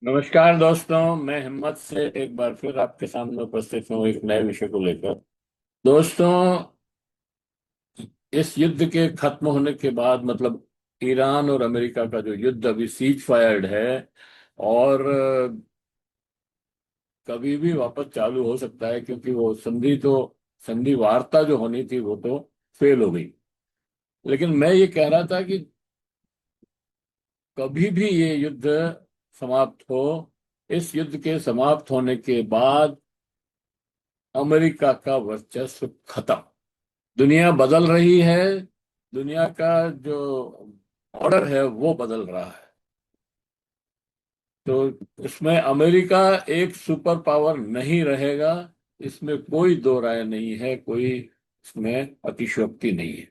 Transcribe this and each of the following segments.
नमस्कार दोस्तों, मैं हिम्मत से एक बार फिर आपके सामने उपस्थित हूँ एक नए विषय को लेकर। दोस्तों, इस युद्ध के खत्म होने के बाद मतलब ईरान और अमेरिका का जो युद्ध अभी सीज फायर्ड है और कभी भी वापस चालू हो सकता है, क्योंकि वो संधि वार्ता जो होनी थी वो तो फेल हो गई। लेकिन मैं ये कह रहा था कि कभी भी ये युद्ध समाप्त हो, इस युद्ध के समाप्त होने के बाद अमेरिका का वर्चस्व खत्म। दुनिया बदल रही है। दुनिया का जो ऑर्डर है वो बदल रहा है। तो उसमें अमेरिका एक सुपर पावर नहीं रहेगा। इसमें कोई दो राय नहीं है, कोई इसमें अतिशयोक्ति नहीं है।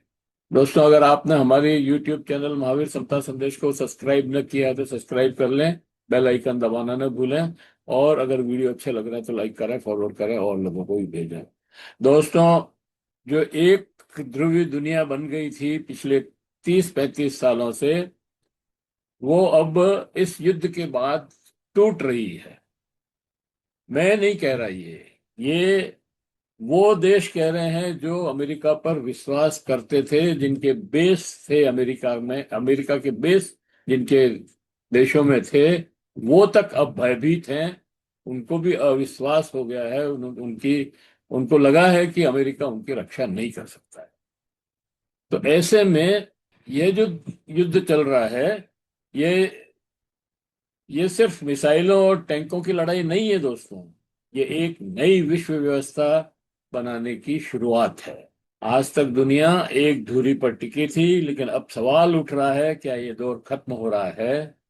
दोस्तों, अगर आपने हमारे YouTube चैनल महावीर समता संदेश को सब्सक्राइब न किया है तो सब्सक्राइब कर लें। बेल आइकन दबाना न भूलें। और अगर वीडियो अच्छा लग रहा है तो लाइक करें, फॉरवर्ड करें और लोगों को भी भेजें। दोस्तों, जो एक ध्रुवीय दुनिया बन गई थी पिछले 30-35 सालों से, वो अब इस युद्ध के बाद टूट रही है। मैं नहीं कह रहा ये वो देश कह रहे हैं जो अमेरिका पर विश्वास करते थे, जिनके बेस थे अमेरिका में, अमेरिका के बेस जिनके देशों में थे, वो तक अब भयभीत हैं। उनको भी अविश्वास हो गया है। उनको लगा है कि अमेरिका उनकी रक्षा नहीं कर सकता है। तो ऐसे में ये जो युद्ध चल रहा है, ये ये सिर्फ मिसाइलों और टैंकों की लड़ाई नहीं है दोस्तों। ये एक नई विश्व व्यवस्था बनाने की शुरुआत है। आज तक दुनिया एक धुरी पर टिकी थी, लेकिन अब सवाल उठ रहा है, क्या ये दौर खत्म हो रहा है?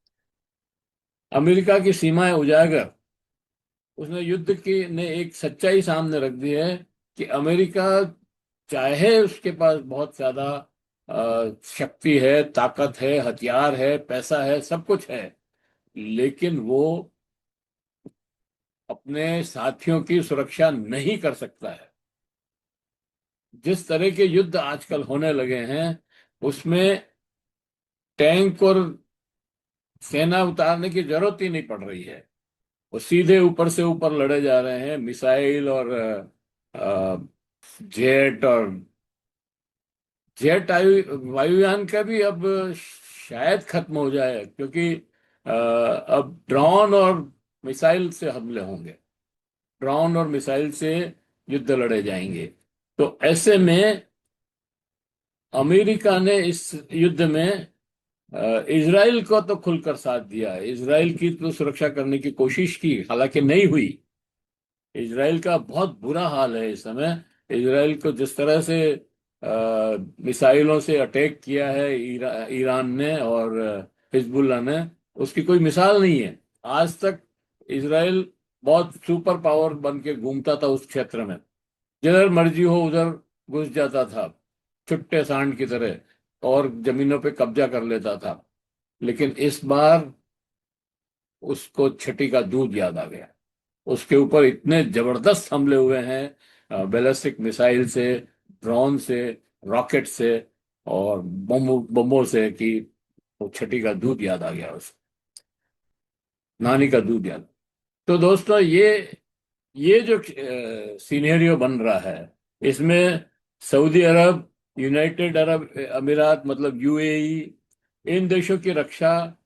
अमेरिका की सीमाएं उजागर, उसने युद्ध की ने एक सच्चाई सामने रख दी है कि अमेरिका, चाहे उसके पास बहुत ज्यादा शक्ति है, ताकत है, हथियार है, पैसा है, सब कुछ है, लेकिन वो अपने साथियों की सुरक्षा नहीं कर सकता है। जिस तरह के युद्ध आजकल होने लगे हैं, उसमें टैंक और सेना उतारने की जरूरत ही नहीं पड़ रही है। वो सीधे ऊपर से ऊपर लड़े जा रहे हैं। मिसाइल और जेट और वायुयान का भी अब शायद खत्म हो जाए, क्योंकि अब ड्रोन और मिसाइल से हमले होंगे। ड्रोन और मिसाइल से युद्ध लड़े जाएंगे। तो ऐसे में अमेरिका ने इस युद्ध में इजराइल को तो खुलकर साथ दिया। इजराइल की तो सुरक्षा करने की कोशिश की, हालांकि नहीं हुई। इजराइल का बहुत बुरा हाल है इस समय। इजराइल को जिस तरह से मिसाइलों से अटैक किया है ईरान ने और हिजबुल्लाह ने, उसकी कोई मिसाल नहीं है। आज तक इजराइल बहुत सुपर पावर बन के घूमता था उस क्षेत्र में। जिधर मर्जी हो उधर घुस जाता था, छुट्टे सांड की तरह, और जमीनों पे कब्जा कर लेता था। लेकिन इस बार उसको छठी का दूध याद आ गया। उसके ऊपर इतने जबरदस्त हमले हुए हैं, बैलिस्टिक मिसाइल से, ड्रोन से, रॉकेट से और बमों से, कि वो छठी का दूध याद आ गया, उस नानी का दूध याद। तो दोस्तों, ये जो सीनेरियो बन रहा है, इसमें सऊदी अरब, यूनाइटेड अरब अमीरात मतलब यूएई, इन देशों की रक्षा,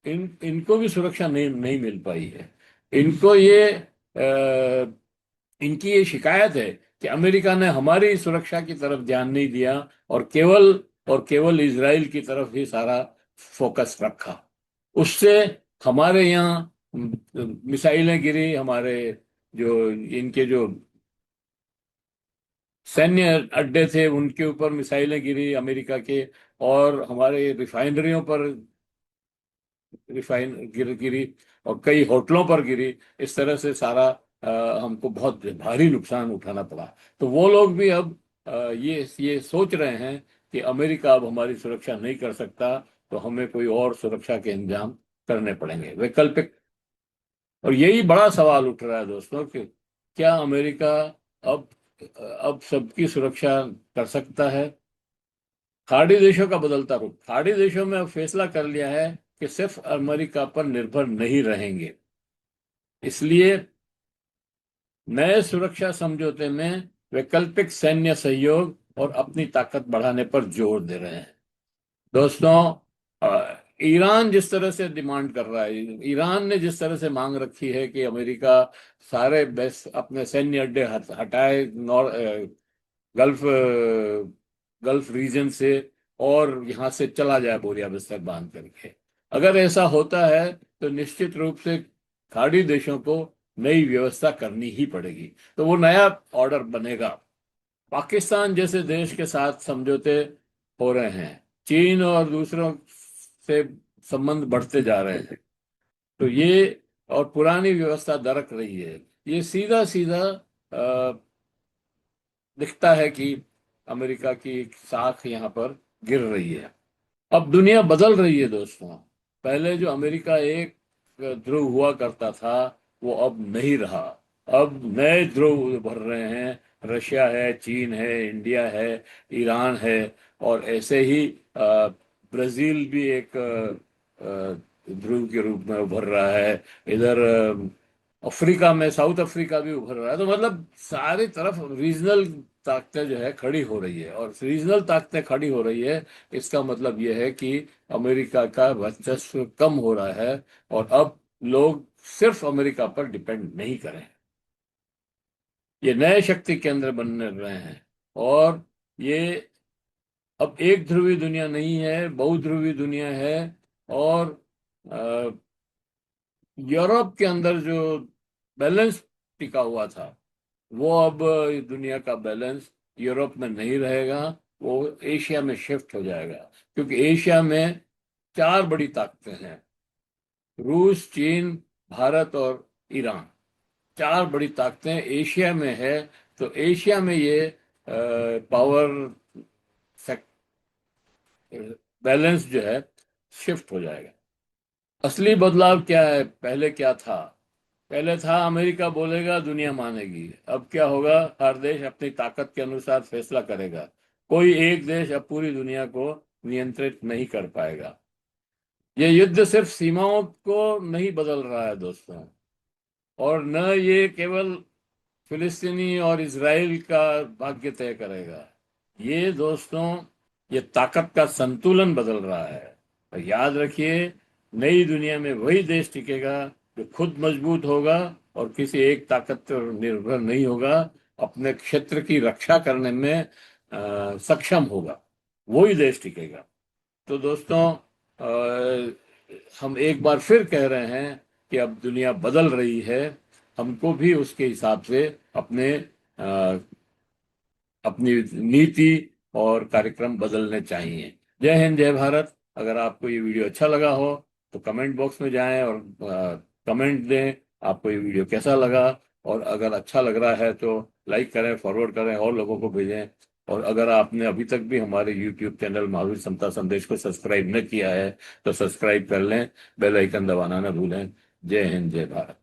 इनको भी सुरक्षा नहीं मिल पाई है। इनको इनकी ये शिकायत है कि अमेरिका ने हमारी सुरक्षा की तरफ ध्यान नहीं दिया और केवल इजराइल की तरफ ही सारा फोकस रखा। उससे हमारे यहाँ मिसाइलें गिरी, हमारे जो इनके जो सैन्य अड्डे थे उनके ऊपर मिसाइलें गिरी अमेरिका के, और हमारे रिफाइनरियों पर गिरी, और कई होटलों पर गिरी। इस तरह से सारा हमको बहुत भारी नुकसान उठाना पड़ा। तो वो लोग भी अब ये सोच रहे हैं कि अमेरिका अब हमारी सुरक्षा नहीं कर सकता, तो हमें कोई और सुरक्षा के इंतजाम करने पड़ेंगे, वैकल्पिक। और यही बड़ा सवाल उठ रहा है दोस्तों कि क्या अमेरिका अब अब सबकी सुरक्षा कर सकता है? खाड़ी देशों का बदलता रुख। खाड़ी देशों में अब फैसला कर लिया है कि सिर्फ अमेरिका पर निर्भर नहीं रहेंगे। इसलिए नए सुरक्षा समझौते में वैकल्पिक सैन्य सहयोग और अपनी ताकत बढ़ाने पर जोर दे रहे हैं। दोस्तों, ईरान जिस तरह से डिमांड कर रहा है, ईरान ने जिस तरह से मांग रखी है कि अमेरिका सारे बेस अपने सैन्य अड्डे हटाए गल्फ गल्फ रीजन से, और यहाँ से चला जाए बोरिया बिस्तर बांध करके। अगर ऐसा होता है तो निश्चित रूप से खाड़ी देशों को नई व्यवस्था करनी ही पड़ेगी, तो वो नया ऑर्डर बनेगा। पाकिस्तान जैसे देश के साथ समझौते हो रहे हैं, चीन और दूसरों से संबंध बढ़ते जा रहे हैं, तो ये और पुरानी व्यवस्था दरक रही है। ये सीधा सीधा दिखता है कि अमेरिका की एक साख यहाँ पर गिर रही है। अब दुनिया बदल रही है दोस्तों। पहले जो अमेरिका एक ध्रुव हुआ करता था, वो अब नहीं रहा। अब नए ध्रुव उभर रहे हैं। रशिया है, चीन है, इंडिया है, ईरान है, और ऐसे ही ब्राजील भी एक ध्रुव के रूप में उभर रहा है। इधर अफ्रीका में साउथ अफ्रीका भी उभर रहा है। तो मतलब सारी तरफ रीजनल ताकतें जो है खड़ी हो रही है, और रीजनल ताकतें खड़ी हो रही है, इसका मतलब यह है कि अमेरिका का वर्चस्व कम हो रहा है, और अब लोग सिर्फ अमेरिका पर डिपेंड नहीं करें। ये नए शक्ति केंद्र बनने रहे हैं, और ये अब एक ध्रुवी दुनिया नहीं है, बहुध्रुवी दुनिया है। और अ, यूरोप के अंदर जो बैलेंस टिका हुआ था, वो अब दुनिया का बैलेंस यूरोप में नहीं रहेगा, वो एशिया में शिफ्ट हो जाएगा। क्योंकि एशिया में चार बड़ी ताकतें हैं: रूस, चीन, भारत और ईरान। चार बड़ी ताकतें एशिया में है। तो एशिया में ये पावर बैलेंस जो है शिफ्ट हो जाएगा। असली बदलाव क्या है? पहले क्या था? पहले था अमेरिका बोलेगा दुनिया मानेगी। अब क्या होगा? हर देश अपनी ताकत के अनुसार फैसला करेगा। कोई एक देश अब पूरी दुनिया को नियंत्रित नहीं कर पाएगा। ये युद्ध सिर्फ सीमाओं को नहीं बदल रहा है दोस्तों, और न ये केवल फिलिस्तीनी और इजराइल का भाग्य तय करेगा। ये दोस्तों, ये ताकत का संतुलन बदल रहा है। और याद रखिए, नई दुनिया में वही देश टिकेगा जो खुद मजबूत होगा और किसी एक ताकत पर निर्भर नहीं होगा, अपने क्षेत्र की रक्षा करने में सक्षम होगा। वही देश टिकेगा। तो दोस्तों, हम एक बार फिर कह रहे हैं कि अब दुनिया बदल रही है। हमको भी उसके हिसाब से अपने अ, अपनी नीति और कार्यक्रम बदलने चाहिए। जय हिंद, जय भारत। अगर आपको ये वीडियो अच्छा लगा हो तो कमेंट बॉक्स में जाएं और कमेंट दें आपको ये वीडियो कैसा लगा। और अगर अच्छा लग रहा है तो लाइक करें, फॉरवर्ड करें, और लोगों को भेजें। और अगर आपने अभी तक भी हमारे यूट्यूब चैनल महावीर समता संदेश को सब्सक्राइब न किया है तो सब्सक्राइब कर लें, बेल आइकन दबाना न भूलें। जय हिंद, जय भारत।